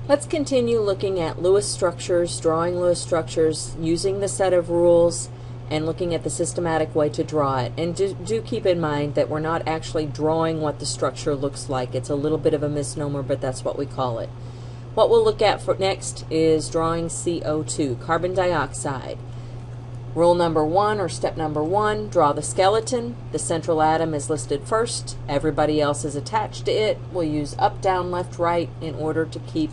Let's continue looking at Lewis structures, drawing Lewis structures, using the set of rules, and looking at the systematic way to draw it. And do keep in mind that we're not actually drawing what the structure looks like. It's a little bit of a misnomer, but that's what we call it. What we'll look at for next is drawing CO2, carbon dioxide. Rule number 1, or step number 1, draw the skeleton. The central atom is listed first. Everybody else is attached to it. We'll use up, down, left, right in order to keep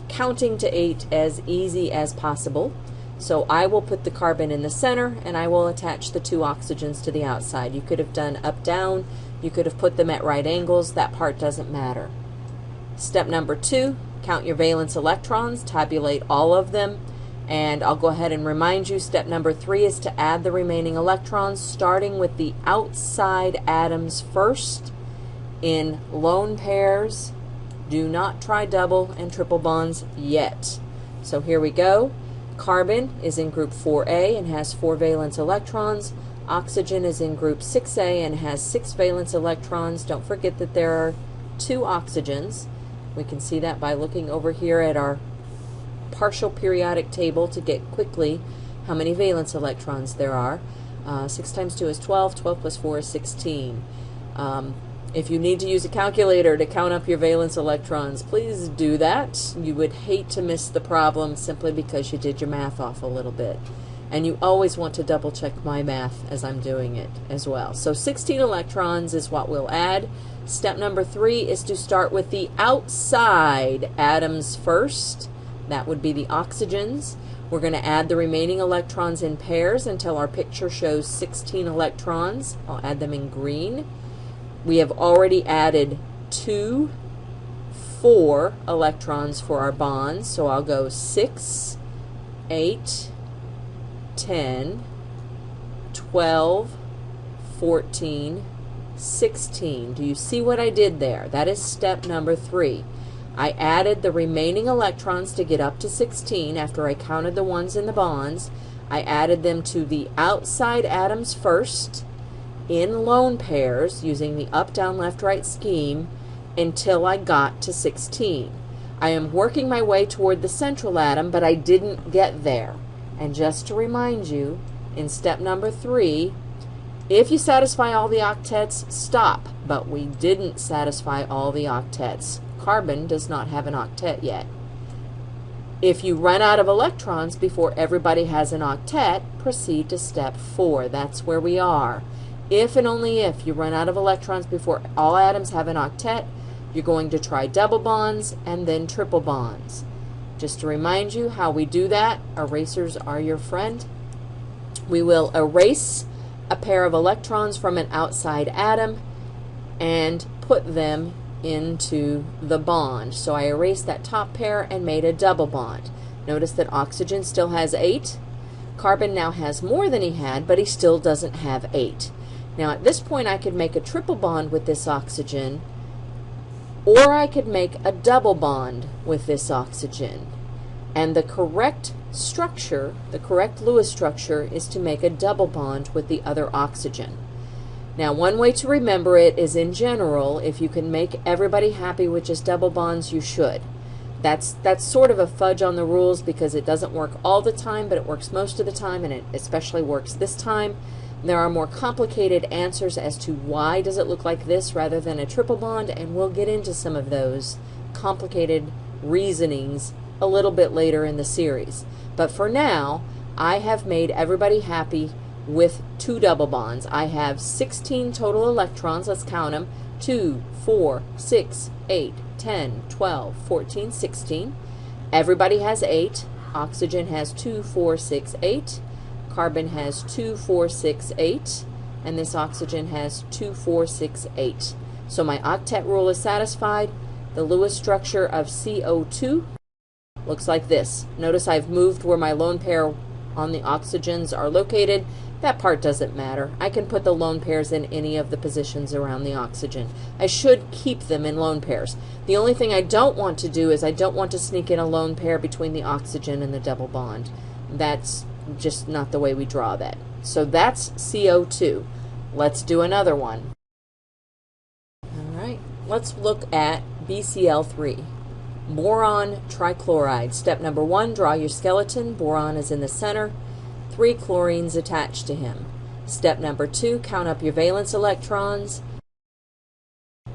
counting to 8 as easy as possible. So I will put the carbon in the center, and I will attach the 2 oxygens to the outside. You could have done up, down. You could have put them at right angles. That part doesn't matter. Step number 2, count your valence electrons, tabulate all of them, and I'll go ahead and remind you, step number 3 is to add the remaining electrons, starting with the outside atoms first in lone pairs. Do not try double and triple bonds yet. So here we go. Carbon is in group 4A and has 4 valence electrons. Oxygen is in group 6A and has 6 valence electrons. Don't forget that there are 2 oxygens. We can see that by looking over here at our partial periodic table to get quickly how many valence electrons there are. 6 times 2 is 12. 12 plus 4 is 16. If you need to use a calculator to count up your valence electrons, please do that. You would hate to miss the problem simply because you did your math off a little bit. And you always want to double check my math as I'm doing it as well. So 16 electrons is what we'll add. Step number 3 is to start with the outside atoms first. That would be the oxygens. We're going to add the remaining electrons in pairs until our picture shows 16 electrons. I'll add them in green. We have already added 2, 4 electrons for our bonds, so I'll go 6, 8, 10, 12, 14, 16. Do you see what I did there? That is step number 3. I added the remaining electrons to get up to 16 after I counted the ones in the bonds. I added them to the outside atoms first in lone pairs using the up, down, left, right scheme until I got to 16. I am working my way toward the central atom, but I didn't get there. And just to remind you, in step number 3, if you satisfy all the octets, stop. But we didn't satisfy all the octets. Carbon does not have an octet yet. If you run out of electrons before everybody has an octet, proceed to step 4. That's where we are. If and only if you run out of electrons before all atoms have an octet, you're going to try double bonds and then triple bonds. Just to remind you how we do that, erasers are your friend. We will erase a pair of electrons from an outside atom and put them into the bond. So I erased that top pair and made a double bond. Notice that oxygen still has 8. Carbon now has more than he had, but he still doesn't have 8. Now at this point I could make a triple bond with this oxygen, or I could make a double bond with this oxygen. And the correct structure, the correct Lewis structure, is to make a double bond with the other oxygen. Now one way to remember it is, in general, if you can make everybody happy with just double bonds, you should. That's sort of a fudge on the rules because it doesn't work all the time, but it works most of the time, and it especially works this time. There are more complicated answers as to why does it look like this rather than a triple bond, and we'll get into some of those complicated reasonings a little bit later in the series. But for now, I have made everybody happy with 2 double bonds. I have 16 total electrons. Let's count them. 2, 4, 6, 8, 10, 12, 14, 16. Everybody has 8. Oxygen has 2, 4, 6, 8. Carbon has 2, 4, 6, 8. And this oxygen has 2, 4, 6, 8. So my octet rule is satisfied. The Lewis structure of CO2 looks like this. Notice I've moved where my lone pair on the oxygens are located. That part doesn't matter. I can put the lone pairs in any of the positions around the oxygen. I should keep them in lone pairs. The only thing I don't want to do is I don't want to sneak in a lone pair between the oxygen and the double bond. That's just not the way we draw that. So that's CO2. Let's do another one. All right, let's look at BCl3. Boron trichloride. Step number 1, draw your skeleton. Boron is in the center. 3 chlorines attached to him. Step number 2, count up your valence electrons.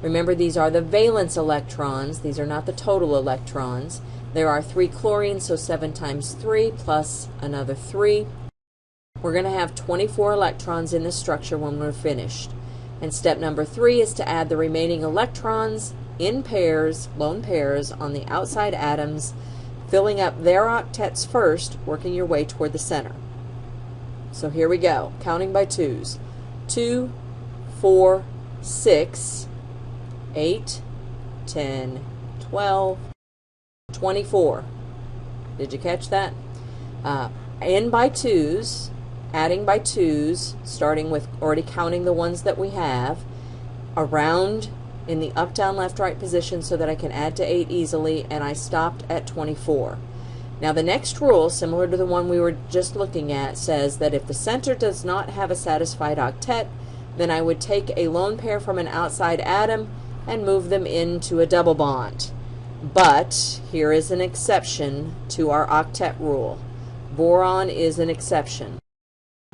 Remember, these are the valence electrons. These are not the total electrons. There are 3 chlorines, so 7 times 3 plus another 3. We're going to have 24 electrons in this structure when we're finished. And step number 3 is to add the remaining electrons in pairs, lone pairs, on the outside atoms, filling up their octets first, working your way toward the center. So here we go, counting by twos. 2, 4, 6, 8, 10, 12, 24. Did you catch that? In by twos, adding by twos, starting with already counting the ones that we have, around in the up, down, left, right position so that I can add to 8 easily, and I stopped at 24. Now the next rule, similar to the one we were just looking at, says that if the center does not have a satisfied octet, then I would take a lone pair from an outside atom and move them into a double bond. But here is an exception to our octet rule. Boron is an exception.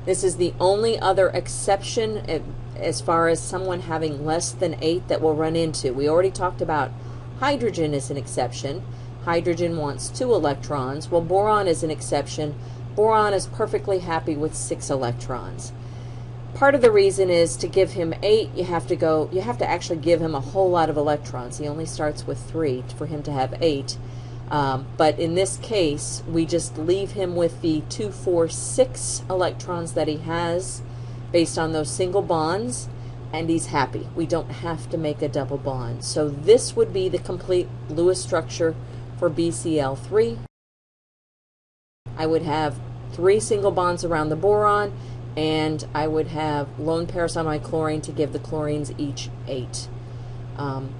This is the only other exception as far as someone having less than 8 that we'll run into. We already talked about hydrogen is an exception. Hydrogen wants 2 electrons. Well, boron is an exception. Boron is perfectly happy with 6 electrons. Part of the reason is to give him 8, you have to actually give him a whole lot of electrons. He only starts with 3 for him to have 8. But in this case, we just leave him with the 2, 4, 6 electrons that he has based on those single bonds, and he's happy. We don't have to make a double bond. So this would be the complete Lewis structure for BCl3. I would have 3 single bonds around the boron, and I would have lone pairs on my chlorine to give the chlorines each 8.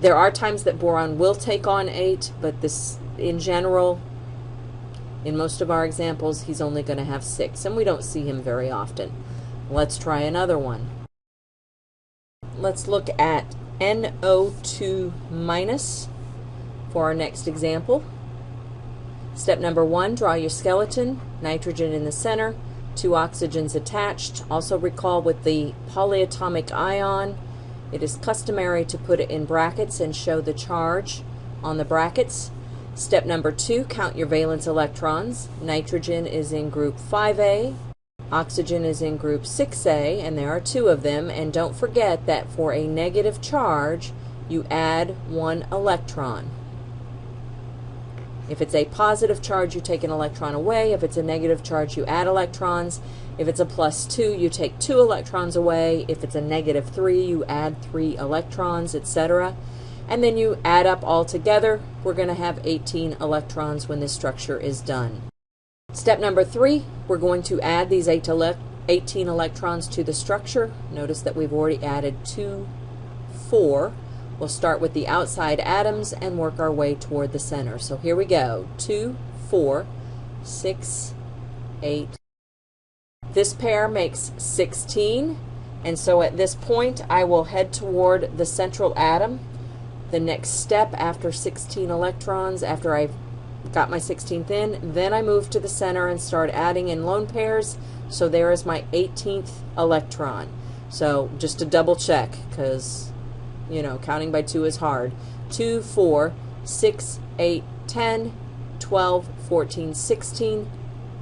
There are times that boron will take on 8, but this, in general, in most of our examples, he's only going to have 6, and we don't see him very often. Let's try another one. Let's look at NO2- for our next example. Step number 1, draw your skeleton, nitrogen in the center, 2 oxygens attached. Also recall with the polyatomic ion, it is customary to put it in brackets and show the charge on the brackets. Step number 2, count your valence electrons. Nitrogen is in group 5A, oxygen is in group 6A, and there are 2 of them. And don't forget that for a negative charge, you add 1 electron. If it's a positive charge, you take an electron away. If it's a negative charge, you add electrons. If it's a +2, you take 2 electrons away. If it's a -3, you add 3 electrons, etc. And then you add up all together. We're going to have 18 electrons when this structure is done. Step number 3, we're going to add these 18 electrons to the structure. Notice that we've already added 2, 4. We'll start with the outside atoms and work our way toward the center. So here we go. 2, 4, 6, 8. This pair makes 16, and so at this point I will head toward the central atom. The next step after 16 electrons, after I've got my 16th in, then I move to the center and start adding in lone pairs. So there is my 18th electron. So just to double check, because you know, counting by 2 is hard. 2, 4, 6, 8, 10, 12, 14, 16,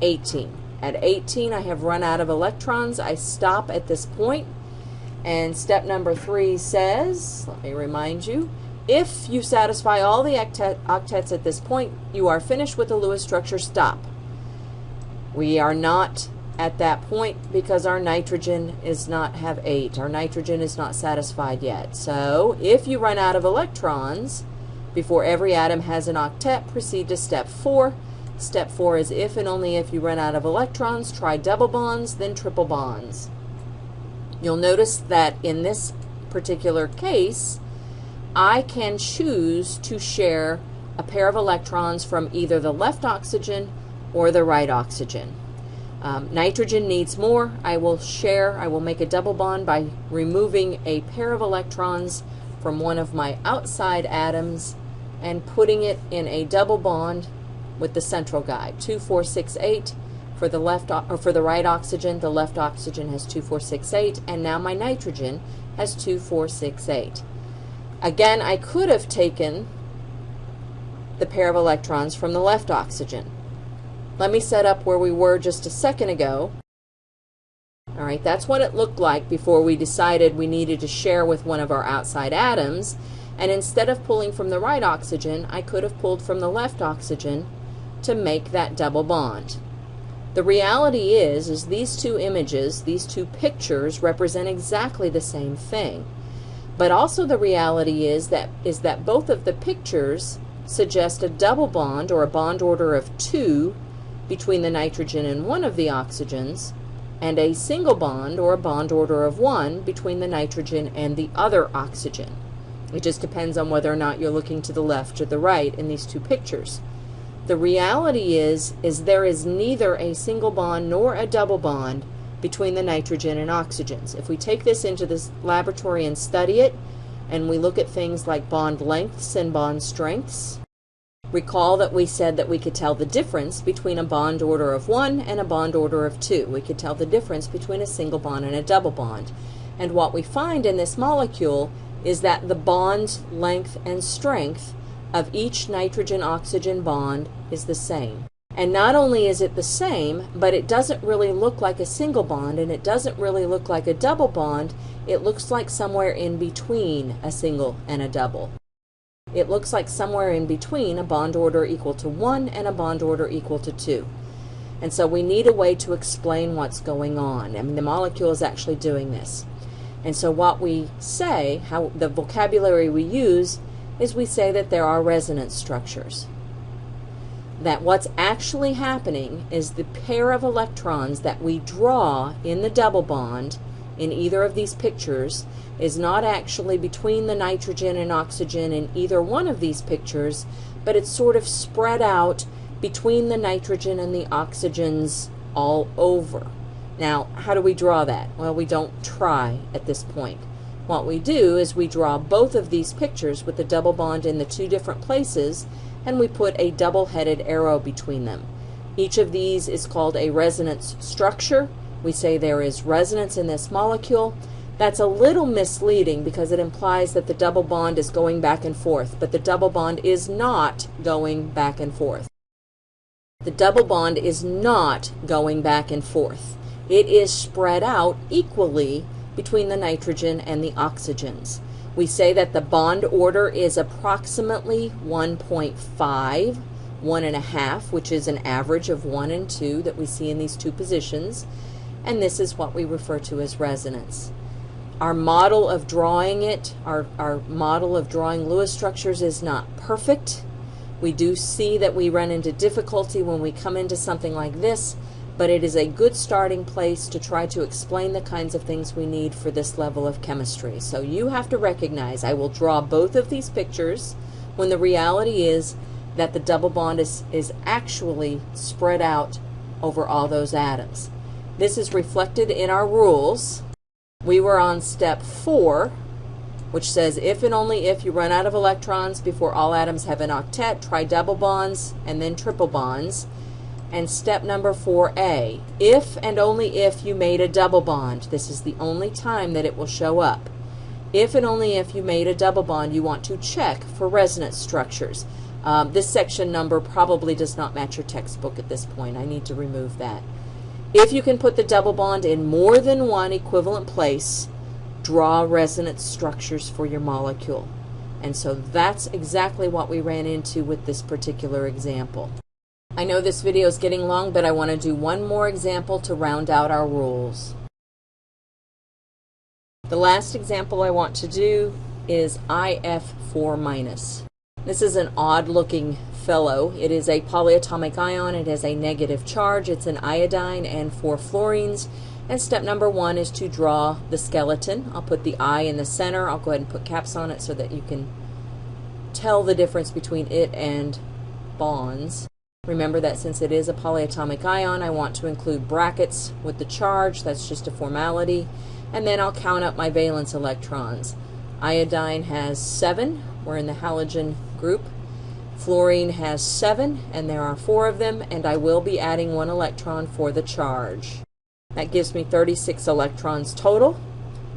18. At 18, I have run out of electrons. I stop at this point. And step number 3 says, let me remind you, if you satisfy all the octets at this point, you are finished with the Lewis structure. Stop. We are not at that point because our nitrogen is not have 8. Our nitrogen is not satisfied yet. So if you run out of electrons before every atom has an octet, proceed to step 4. Step 4 is if and only if you run out of electrons, try double bonds, then triple bonds. You'll notice that in this particular case, I can choose to share a pair of electrons from either the left oxygen or the right oxygen. Nitrogen needs more. I will make a double bond by removing a pair of electrons from one of my outside atoms and putting it in a double bond with the central guide. 2, 4, 6, 8 for the left or for the right oxygen. The left oxygen has 2, 4, 6, 8, and now my nitrogen has 2, 4, 6, 8. Again, I could have taken the pair of electrons from the left oxygen. Let me set up where we were just a second ago. All right, that's what it looked like before we decided we needed to share with one of our outside atoms. And instead of pulling from the right oxygen, I could have pulled from the left oxygen to make that double bond. The reality is these two images, these two pictures represent exactly the same thing. But also the reality is that both of the pictures suggest a double bond or a bond order of 2 between the nitrogen and one of the oxygens, and a single bond or a bond order of 1 between the nitrogen and the other oxygen. It just depends on whether or not you're looking to the left or the right in these two pictures. The reality is there is neither a single bond nor a double bond between the nitrogen and oxygens. If we take this into this laboratory and study it, and we look at things like bond lengths and bond strengths, recall that we said that we could tell the difference between a bond order of 1 and a bond order of 2. We could tell the difference between a single bond and a double bond. And what we find in this molecule is that the bond length and strength of each nitrogen-oxygen bond is the same. And not only is it the same, but it doesn't really look like a single bond, and it doesn't really look like a double bond. It looks like somewhere in between a single and a double. It looks like somewhere in between a bond order equal to 1 and a bond order equal to 2. And so we need a way to explain what's going on. I mean, the molecule is actually doing this. And so what we say, how the vocabulary we use, is we say that there are resonance structures. That what's actually happening is the pair of electrons that we draw in the double bond in either of these pictures is not actually between the nitrogen and oxygen in either one of these pictures, but it's sort of spread out between the nitrogen and the oxygens all over. Now, how do we draw that? Well, we don't try at this point. What we do is we draw both of these pictures with the double bond in the two different places, and we put a double-headed arrow between them. Each of these is called a resonance structure. We say there is resonance in this molecule. That's a little misleading because it implies that the double bond is going back and forth, but the double bond is not going back and forth. The double bond is not going back and forth. It is spread out equally between the nitrogen and the oxygens. We say that the bond order is approximately 1.5, 1.5, which is an average of 1 and 2 that we see in these two positions, and this is what we refer to as resonance. Our model of drawing it, our model of drawing Lewis structures is not perfect. We do see that we run into difficulty when we come into something like this, but it is a good starting place to try to explain the kinds of things we need for this level of chemistry. So you have to recognize I will draw both of these pictures when the reality is that the double bond is actually spread out over all those atoms. This is reflected in our rules. We were on step 4, which says if and only if you run out of electrons before all atoms have an octet, try double bonds and then triple bonds. And step number 4A, if and only if you made a double bond. This is the only time that it will show up. If and only if you made a double bond, you want to check for resonance structures. This section number probably does not match your textbook at this point. I need to remove that. If you can put the double bond in more than one equivalent place, draw resonance structures for your molecule. And so that's exactly what we ran into with this particular example. I know this video is getting long, but I want to do one more example to round out our rules. The last example I want to do is IF4-. This is an odd-looking fellow. It is a polyatomic ion. It has a negative charge. It's an iodine and 4 fluorines. And step number 1 is to draw the skeleton. I'll put the I in the center. I'll go ahead and put caps on it so that you can tell the difference between it and bonds. Remember that since it is a polyatomic ion, I want to include brackets with the charge. That's just a formality. And then I'll count up my valence electrons. Iodine has 7. We're in the halogen group. Fluorine has 7, and there are 4 of them, and I will be adding 1 electron for the charge. That gives me 36 electrons total.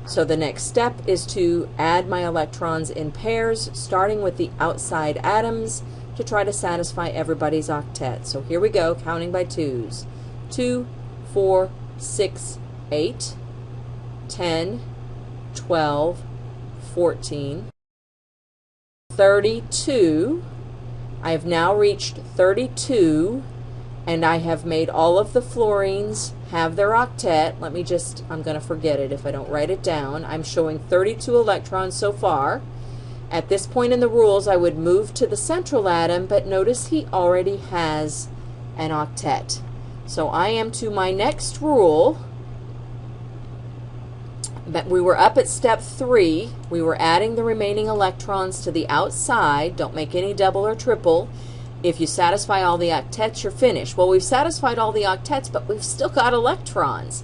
So the next step is to add my electrons in pairs, starting with the outside atoms to try to satisfy everybody's octet. So here we go, counting by twos. 2, 4, 6, 8, 10, 12, 14, 32. I have now reached 32, and I have made all of the fluorines have their octet. I'm going to forget it if I don't write it down. I'm showing 32 electrons so far. At this point in the rules, I would move to the central atom, but notice he already has an octet. So I am to my next rule. But we were up at step 3. We were adding the remaining electrons to the outside. Don't make any double or triple. If you satisfy all the octets, you're finished. Well, we've satisfied all the octets, but we've still got electrons.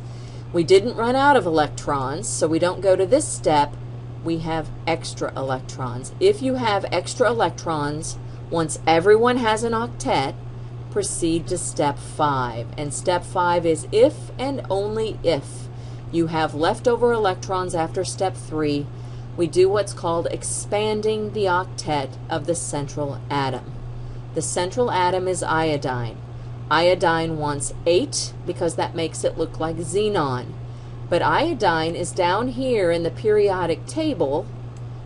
We didn't run out of electrons, so we don't go to this step. We have extra electrons. If you have extra electrons, once everyone has an octet, proceed to step 5. And step 5 is if and only if you have leftover electrons after step 3, we do what's called expanding the octet of the central atom. The central atom is iodine. Iodine wants 8 because that makes it look like xenon. But iodine is down here in the periodic table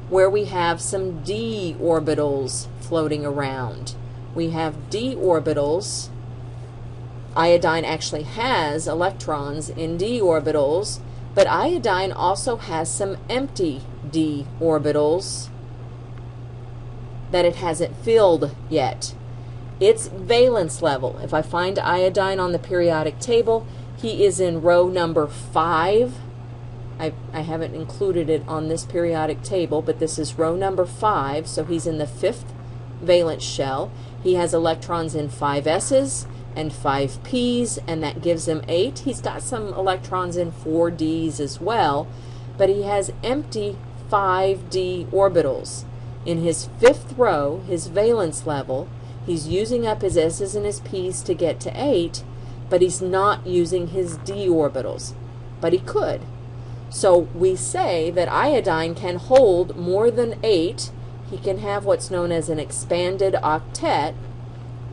where we have some d orbitals floating around. We have d orbitals. Iodine actually has electrons in d orbitals, but iodine also has some empty d orbitals that it hasn't filled yet. Its valence level, if I find iodine on the periodic table, he is in row number 5. I haven't included it on this periodic table, but this is row number 5, so he's in the 5th valence shell. He has electrons in 5 s's and 5 p's, and that gives him 8. He's got some electrons in 4 d's as well, but he has empty 5d orbitals. In his 5th row, his valence level, he's using up his s's and his p's to get to 8, but he's not using his d orbitals. But he could. So we say that iodine can hold more than 8. He can have what's known as an expanded octet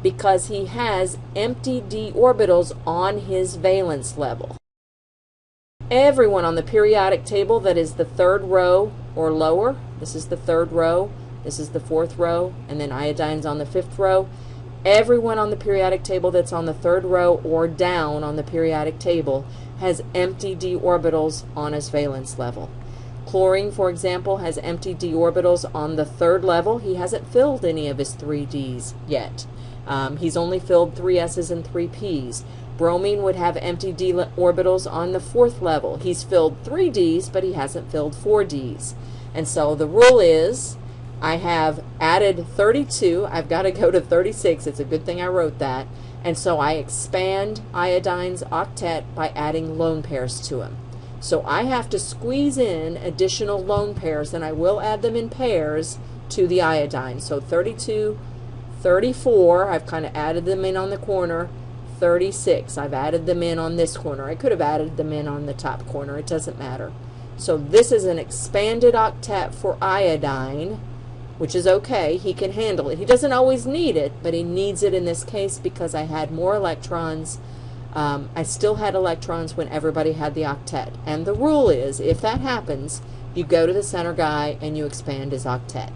because he has empty d orbitals on his valence level. Everyone on the periodic table that is the 3rd row or lower, this is the 3rd row, this is the 4th row, and then iodine's on the 5th row. Everyone on the periodic table that's on the 3rd row or down on the periodic table has empty d orbitals on his valence level. Chlorine, for example, has empty d orbitals on the 3rd level. He hasn't filled any of his 3d's yet. He's only filled 3 s's and 3 p's. Bromine would have empty d orbitals on the 4th level. He's filled 3 d's, but he hasn't filled 4 d's. And so the rule is, I have added 32. I've got to go to 36. It's a good thing I wrote that. And so I expand iodine's octet by adding lone pairs to him. So I have to squeeze in additional lone pairs, and I will add them in pairs to the iodine. So 32, 34, I've kind of added them in on the corner. 36, I've added them in on this corner. I could have added them in on the top corner. It doesn't matter. So this is an expanded octet for iodine, which is okay. He can handle it. He doesn't always need it, but he needs it in this case because I had more electrons. I still had electrons when everybody had the octet. And the rule is, if that happens, you go to the center guy and you expand his octet.